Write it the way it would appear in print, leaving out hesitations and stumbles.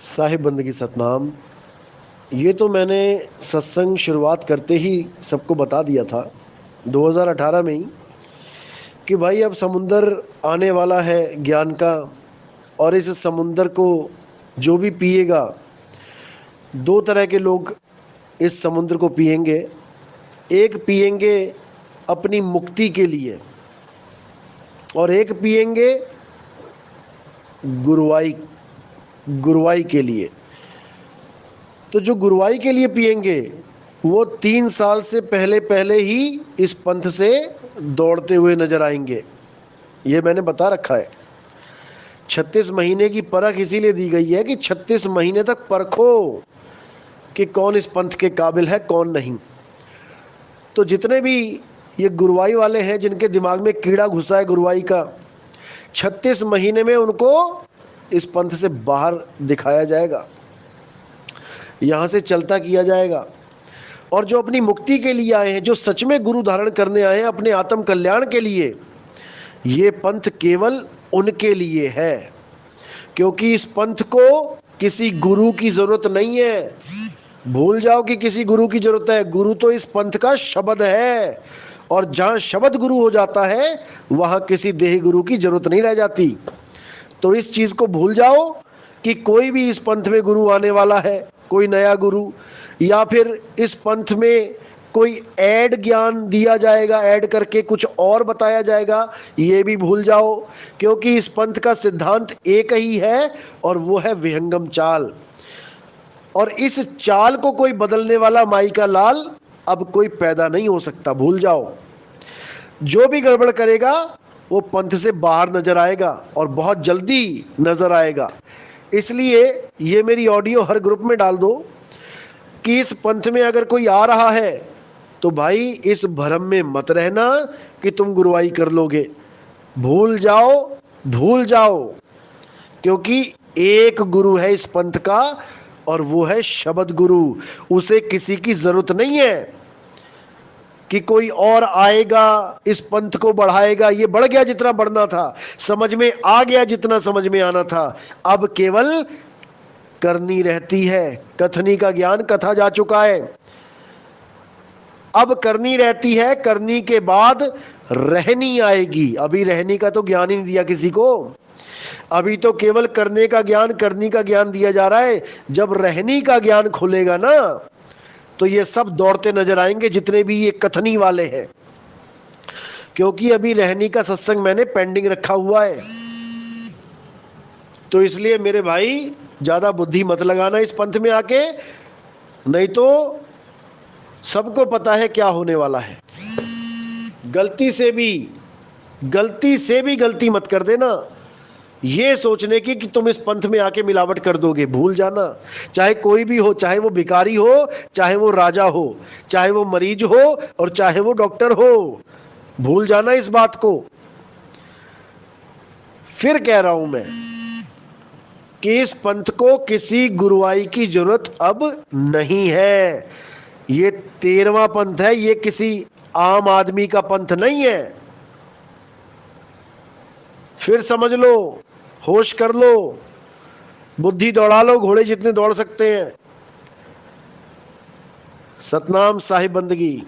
साहिब बंदगी सतनाम। ये तो मैंने सत्संग शुरुआत करते ही सबको बता दिया था 2018 में ही कि भाई अब समुंदर आने वाला है ज्ञान का। और इस समुंदर को जो भी पिएगा, दो तरह के लोग इस समुद्र को पिएंगे। एक पिएंगे अपनी मुक्ति के लिए और एक पिएंगे गुरुवाई गुरुवाई के लिए। तो जो गुरुवाई के लिए पिएंगे वो 3 साल से पहले पहले ही इस पंथ से दौड़ते हुए नजर आएंगे। ये मैंने बता रखा है। 36 महीने की परख इसीलिए दी गई है कि 36 महीने तक परखो कि कौन इस पंथ के काबिल है कौन नहीं। तो जितने भी ये गुरुवाई वाले हैं जिनके दिमाग में कीड़ा घुसा है गुरुवाई का, 36 महीने में उनको इस पंथ से बाहर दिखाया जाएगा, यहां से चलता किया जाएगा। और जो अपनी मुक्ति के लिए आए हैं, जो सच में गुरु धारण करने आए हैं अपने आत्म कल्याण के लिए, ये पंथ केवल उनके लिए है। क्योंकि इस पंथ को किसी गुरु की जरूरत नहीं है। भूल जाओ कि किसी गुरु की जरूरत है। गुरु तो इस पंथ का शब्द है। और जहां शब्द गुरु हो जाता है वहां किसी देही गुरु की जरूरत नहीं रह जाती। तो इस चीज को भूल जाओ कि कोई भी इस पंथ में गुरु आने वाला है, कोई नया गुरु, या फिर इस पंथ में कोई ऐड ज्ञान दिया जाएगा, ऐड करके कुछ और बताया जाएगा, ये भी भूल जाओ। क्योंकि इस पंथ का सिद्धांत एक ही है और वो है विहंगम चाल। और इस चाल को कोई बदलने वाला माई का लाल अब कोई पैदा नहीं हो सकता। भूल जाओ। जो भी गड़बड़ करेगा वो पंथ से बाहर नजर आएगा और बहुत जल्दी नजर आएगा। इसलिए ये मेरी ऑडियो हर ग्रुप में डाल दो कि इस पंथ में अगर कोई आ रहा है तो भाई इस भ्रम में मत रहना कि तुम गुरुवाई कर लोगे। भूल जाओ, भूल जाओ। क्योंकि एक गुरु है इस पंथ का और वो है शब्द गुरु। उसे किसी की जरूरत नहीं है कि कोई और आएगा इस पंथ को बढ़ाएगा। ये बढ़ गया जितना बढ़ना था, समझ में आ गया जितना समझ में आना था। अब केवल करनी रहती है। कथनी का ज्ञान कथा जा चुका है। अब करनी रहती है, करनी के बाद रहनी आएगी। अभी रहनी का तो ज्ञान ही नहीं दिया किसी को। अभी तो केवल करने का ज्ञान, करनी का ज्ञान दिया जा रहा है। जब रहनी का ज्ञान खुलेगा ना तो ये सब दौड़ते नजर आएंगे जितने भी ये कथनी वाले हैं। क्योंकि अभी रहनी का सत्संग मैंने पेंडिंग रखा हुआ है। तो इसलिए मेरे भाई ज्यादा बुद्धि मत लगाना इस पंथ में आके, नहीं तो सबको पता है क्या होने वाला है। गलती से भी गलती मत कर देना ये सोचने की कि तुम इस पंथ में आके मिलावट कर दोगे। भूल जाना। चाहे कोई भी हो, चाहे वो भिखारी हो, चाहे वो राजा हो, चाहे वो मरीज हो और चाहे वो डॉक्टर हो, भूल जाना इस बात को। फिर कह रहा हूं मैं कि इस पंथ को किसी गुरुवाई की जरूरत अब नहीं है। ये 13वां पंथ है, ये किसी आम आदमी का पंथ नहीं है। फिर समझ लो, होश कर लो, बुद्धि दौड़ा लो, घोड़े जितने दौड़ सकते हैं। सतनाम साहिब बंदगी।